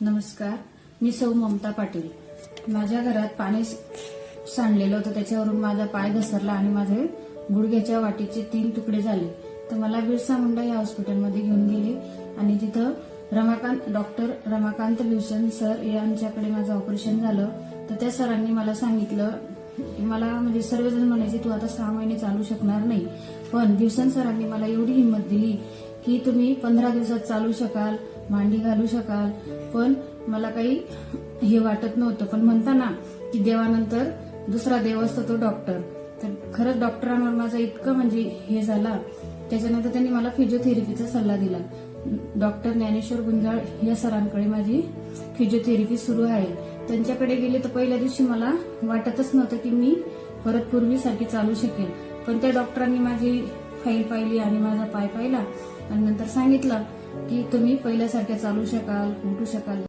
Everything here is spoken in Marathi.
नमस्कार, मी सौ ममता पाटील. माझ्या घरात पाणी सांडलेलं होतं, त्याच्यावरून माझा पाय घसरला आणि माझे गुडघ्याच्या वाटीचे 3 तुकडे झाले. तर मला बिरसा मुंडा या हॉस्पिटलमध्ये घेऊन गेले आणि तिथं डॉक्टर रमाकांत भूषण सर यांच्याकडे माझं ऑपरेशन झालं. तर त्या सरांनी मला सांगितलं, मला म्हणजे सर्वजण म्हणायचे तू आता 6 महिने चालू शकणार नाही, पण भूषण सरांनी मला एवढी हिंमत दिली की तुम्ही 15 दिवसात चालू शकाल, मांडी घालू शकाल. पण मला काही हे वाटत नव्हतं. पण म्हणताना की देवानंतर दुसरा देव असतो तो डॉक्टर. तर खरंच डॉक्टरांवर माझा इतकं म्हणजे हे झाला. त्याच्यानंतर त्यांनी मला फिजिओथेरपीचा सल्ला दिला. डॉक्टर ज्ञानेश्वर गुंजाळ या सरांकडे माझी फिजिओथेरपी सुरू आहे. त्यांच्याकडे गेले तर पहिल्या दिवशी मला वाटतच नव्हतं की मी परत पूर्वीसारखी चालू शकेल. पण त्या डॉक्टरांनी माझी फाईल पाहिली आणि माझा पाय पाहिला आणि नंतर सांगितलं की तुम्ही पहिल्यासारख्या चालू शकाल, उठू शकाल.